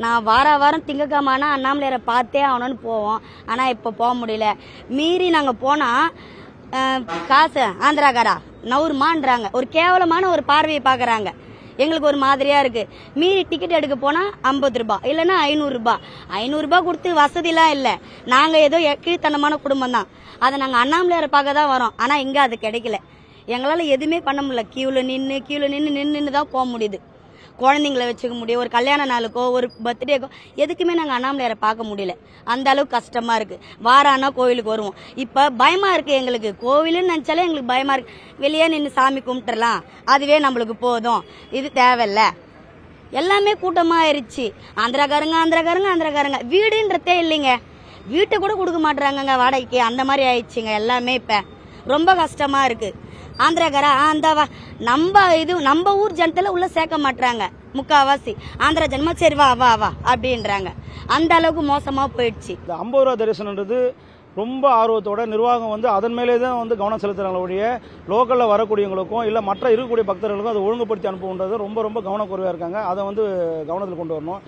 நான் வாரம் திங்கக்கிழமை ஆனால் அண்ணாமலையாரை பார்த்தே ஆகணும்னு போவோம். ஆனால் இப்போ போக முடியல. மீறி நாங்கள் போனால் காசு ஆந்திராக்காரா நவுருமான்றாங்க. ஒரு கேவலமான ஒரு பார்வையை பார்க்குறாங்க. எங்களுக்கு ஒரு மாதிரியாக இருக்குது. மீறி டிக்கெட் எடுக்க போனால் 50 ரூபா இல்லைன்னா 500 ரூபா. 500 ரூபா கொடுத்து வசதிலாம் இல்லை. நாங்கள் ஏதோ கீழ்த்தனமான குடும்பம் தான். அதை நாங்கள் அண்ணாமலையாரை பார்க்க தான் வரோம். ஆனால் இங்கே அது கிடைக்கல. எங்களால் எதுவுமே பண்ண முடியல. கியூவில் நின்று தான் போக முடியுது. குழந்தைங்கள வச்சுக்க முடியும். ஒரு கல்யாண நாளுக்கோ ஒரு பர்த்டேக்கோ எதுக்குமே நாங்கள் அண்ணாமலையாரை பார்க்க முடியல. அந்த அளவுக்கு கஷ்டமாக இருக்குது. வாரானா கோவிலுக்கு வருவோம். இப்போ பயமாக இருக்குது எங்களுக்கு. கோவிலுன்னு நினச்சாலே எங்களுக்கு பயமாக இருக்குது. வெளியே நின்று சாமி கும்பிட்டுறலாம், அதுவே நம்மளுக்கு போதும். இது தேவையில்ல. எல்லாமே கூட்டமாக ஆயிடுச்சு. ஆந்திராக்காரங்க வீடுன்றதே இல்லைங்க. வீட்டை கூட கொடுக்க மாட்டுறாங்கங்க வாடகைக்கு. அந்த மாதிரி ஆயிடுச்சுங்க எல்லாமே. இப்போ ரொம்ப கஷ்டமாக இருக்குது. ஆந்திராக்காரா நம்ம ஊர் ஜனத்தில் உள்ள சேர்க்க மாட்டுறாங்க. முக்காவாசி ஆந்திரா ஜனமா சரி வா வா வா அப்படின்றாங்க. அந்த அளவுக்கு மோசமாக போயிடுச்சு. இந்த 50 ரூபா தரிசனன்றது ரொம்ப ஆர்வத்தோட நிர்வாகம் அதன் மேலே தான் கவனம் செலுத்துறாங்களுடைய லோக்கலில் வரக்கூடியவங்களுக்கும் இல்லை மற்ற இருக்கக்கூடிய பக்தர்களுக்கும் அதை ஒழுங்குபடுத்தி அனுப்புன்றது ரொம்ப கவனக்குறைவாக இருக்காங்க. அதை கவனத்தில் கொண்டு வரணும்.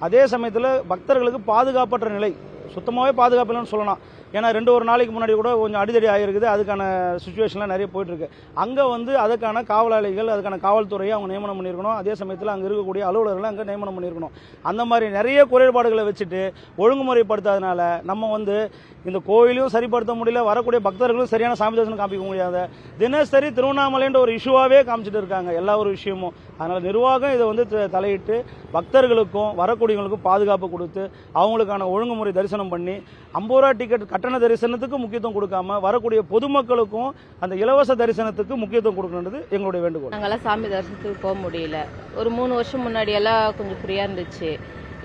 அதே சமயத்தில் பக்தர்களுக்கு பாதுகாப்பற்ற நிலை, சுத்தமாகவே பாதுகாப்பு இல்லைன்னு சொல்லலாம். ஏன்னா ஒரு நாளைக்கு முன்னாடி கூட கொஞ்சம் அடிதடி ஆகிருக்குது. அதுக்கான சுச்சுவேஷன்லாம் நிறைய போயிட்டுருக்கு. அங்கே அதுக்கான காவலாளிகள், அதுக்கான காவல்துறையை அவங்க நியமனம் பண்ணியிருக்கணும். அதே சமயத்தில் அங்கே இருக்கக்கூடிய அலுவலர்களை அங்கே நியமனம் பண்ணியிருக்கணும். அந்த மாதிரி நிறைய குறைபாடுகளை வச்சுட்டு ஒழுங்குமுறைப்படுத்தாதனால நம்ம இந்த கோயிலையும் சரிப்படுத்த முடியல, வரக்கூடிய பக்தர்களும் சரியான சாமி தரிசனம் காமிக்க முடியாத தினசரி திருவண்ணாமலைன்ற ஒரு இஷ்யூவாகவே காமிச்சிட்டு இருக்காங்க எல்லா ஒரு விஷயமும். அதனால் நிர்வாகம் இதை தலையிட்டு பக்தர்களுக்கும் வரக்கூடியவங்களுக்கும் பாதுகாப்பு கொடுத்து அவங்களுக்கான ஒழுங்குமுறை தரிசனம் பண்ணி 50 ரூபா டிக்கெட் கட்டண தரிசனத்துக்கு முக்கியத்துவம் கொடுக்காம வரக்கூடிய பொதுமக்களுக்கும் அந்த இலவச தரிசனத்துக்கு முக்கியத்துவம் கொடுக்கணுன்றது எங்களுடைய வேண்டுகோள். நாங்கெல்லாம் சாமி தரிசனத்துக்கு போக முடியல. ஒரு 3 வருஷம் முன்னாடி எல்லாம் கொஞ்சம் ஃப்ரீயாக இருந்துச்சு.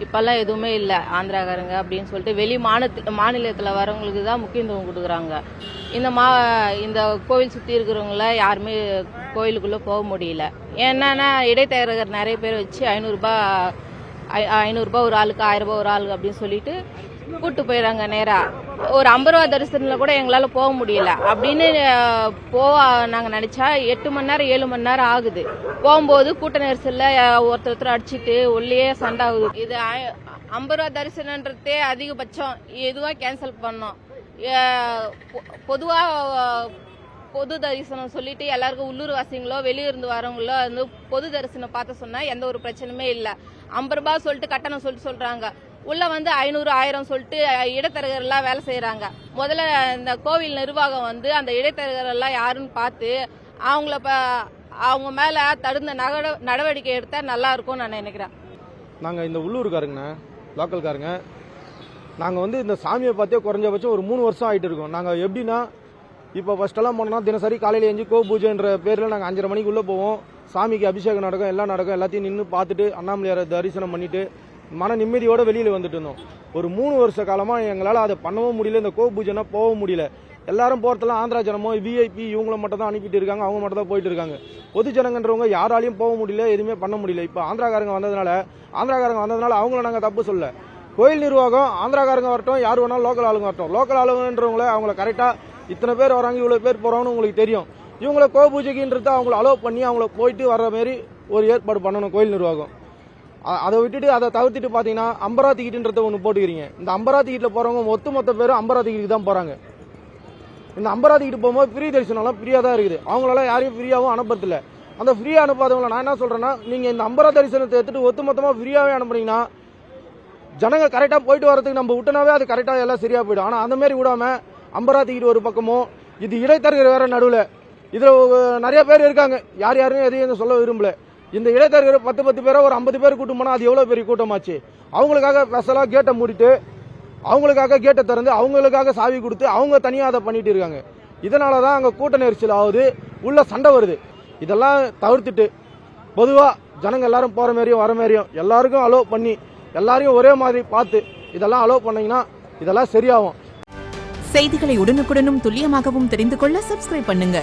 இப்போல்லாம் எதுவுமே இல்லை. ஆந்திராக்காரங்க அப்படின்னு சொல்லிட்டு வெளி மாநிலத்தில் வரவங்களுக்கு தான் முக்கியத்துவம் கொடுக்குறாங்க. இந்த கோவில் சுற்றி இருக்கிறவங்கள யாருமே கோயிலுக்குள்ளே போக முடியல. என்னன்னா இடைத்தரகர் நிறைய பேர் வச்சு 500 ரூபாய் ஒரு ஆளுக்கு, 1000 ரூபாய் ஒரு ஆளுக்கு அப்படின்னு சொல்லிட்டு கூட்டு போயிடறாங்க. நேராக ஒரு 50 ரூபா தரிசனத்தில் கூட எங்களால் போக முடியல. அப்படின்னு நாங்கள் நினச்சா 8 மணி நேரம் 7 மணி நேரம் ஆகுது. போகும்போது கூட்ட நெரிசலில் ஒருத்தர் அடிச்சுட்டு உள்ளே சண்டை ஆகுது. இது 50 ரூபா தரிசனன்றதே அதிகபட்சம் எதுவாக கேன்சல் பண்ணோம். பொது தரிசனம் சொல்லிட்டு எல்லாருக்கும் உள்ளூர் வாசிங்களோ வெளியிருந்து வரவங்களோ பொது தரிசனம் பார்த்து சொன்னா எந்த ஒரு பிரச்சனையுமே இல்லை. 50 ரூபாய் சொல்லிட்டு கட்டணம் சொல்றாங்க. உள்ள 500 1000 சொல்லிட்டு இடைத்தரகர் எல்லாம் வேலை செய்யறாங்க. முதல்ல இந்த கோவில் நிர்வாகம் அந்த இடைத்தரகர் எல்லாம் யாருன்னு பார்த்து அவங்க மேல தகுந்த நடவடிக்கை எடுத்தா நல்லா இருக்கும்னு நான் நினைக்கிறேன். நாங்க இந்த உள்ளூர்காரங்க, லோக்கல்காரங்க, நாங்க இந்த சாமியை பார்த்தே குறைஞ்சபட்சம் ஒரு 3 வருஷம் ஆயிட்டு இருக்கோம். நாங்க எப்படின்னா இப்போ ஃபர்ஸ்டெல்லாம் போனோம்னா தினசரி காலையில் எழுந்து கோ பூஜைன்ற பேரில் நாங்கள் 5:30 மணிக்கு உள்ளே போவோம். சாமிக்கு அபிஷேகம் நடக்கும், எல்லாம் நடக்கும். எல்லாத்தையும் நின்று பார்த்துட்டு அண்ணாமலையாரை தரிசனம் பண்ணிட்டு மன நிம்மதியோடு வெளியில் வந்துட்டு இருந்தோம். ஒரு 3 வருஷ காலமாக எங்களால் அதை பண்ணவும் முடியல. இந்த கோ பூஜைனா போகவும் முடியல. எல்லாரும் போகிறதெல்லாம் ஆந்திரா ஜனமோ விஐபி இவங்கள மட்டும் தான் அனுப்பிட்டு இருக்காங்க. அவங்க மட்டும் தான் போயிட்டு இருக்காங்க. பொது ஜனங்கன்றவங்க யாராலையும் போக முடியல, எதுவுமே பண்ண முடியல. இப்போ ஆந்திராக்காரங்க வந்ததுனால அவங்கள நாங்கள் தப்பு சொல்ல. கோயில் நிர்வாகம் ஆந்திராக்காரங்க வரட்டும், யார் வேணாலும் லோக்கல் ஆளுங்க வரட்டும். லோக்கல் ஆளுங்கன்றவங்கள அவங்கள கரெக்டாக இத்தனை பேர் வராங்க, இவ்வளோ பேர் போகிறாங்கன்னு உங்களுக்கு தெரியும். இவங்கள கோ பூஜைக்குன்றத அவங்கள அலோவ் பண்ணி அவங்கள போயிட்டு வர்ற மாரி ஒரு ஏற்பாடு பண்ணணும் கோயில் நிர்வாகம். அதை விட்டுட்டு அதை தவிர்த்துட்டு பார்த்தீங்கன்னா 50 ரூபா டிக்கெட்டுன்றத ஒன்று போட்டுக்கிறீங்க. இந்த 50 ரூபா டிக்கெட்டில் போகிறவங்க மொத்த பேரும் 50 ரூபா டிக்கெட்டுக்கு தான் போகிறாங்க. இந்த 50 ரூபா டிக்கெட் போகும்போது ஃப்ரீ தரிசனம்லாம் ஃப்ரீயாக தான் இருக்குது. அவங்களால யாரையும் ஃப்ரீயாகவும் அனுப்புறதில்ல. அந்த ஃப்ரீயாக அனுப்பாதவங்கள நான் என்ன சொல்கிறேன்னா, நீங்கள் இந்த 50 ரூபா தரிசனத்தை எடுத்துட்டு ஒட்டுமொத்தமாக ஃப்ரீயாகவே அனுப்புனீங்கன்னா ஜனங்க கரெக்டாக போயிட்டு வரதுக்கு நம்ம விட்டனாவே அது கரெக்டாக எல்லாம் சரியாக போயிடும். ஆனால் அந்த மாதிரி விடாமல் 50 ரூபா டிக்கெட் ஒரு பக்கமும், இது இடைத்தரகர் வேற நடுவில். இதில் நிறைய பேர் இருக்காங்க. யாரையும் எதையும் சொல்ல விரும்பல. இந்த இடைத்தரகர் 10 பேரை ஒரு 50 பேர் கூட்டம் போனால் அது எவ்வளோ பெரிய கூட்டமாச்சு. அவங்களுக்காக ஸ்பெஷலாக கேட்டை மூடிட்டு, அவங்களுக்காக கேட்டை திறந்து, அவங்களுக்காக சாவி கொடுத்து அவங்க தனியாக அதை பண்ணிட்டு இருக்காங்க. இதனால தான் அங்கே கூட்ட நெரிசல் ஆகுது, உள்ள சண்டை வருது. இதெல்லாம் தவிர்த்துட்டு பொதுவாக ஜனங்க எல்லாரும் போகிற மாதிரியும் வர மாதிரியும் எல்லாருக்கும் அலோவ் பண்ணி எல்லாரையும் ஒரே மாதிரி பார்த்து இதெல்லாம் அலோவ் பண்ணீங்கன்னா இதெல்லாம் சரியாகும். செய்திகளை உடனுக்குடனும் துல்லியமாகவும் தெரிந்து கொள்ள சப்ஸ்கிரைப் பண்ணுங்க.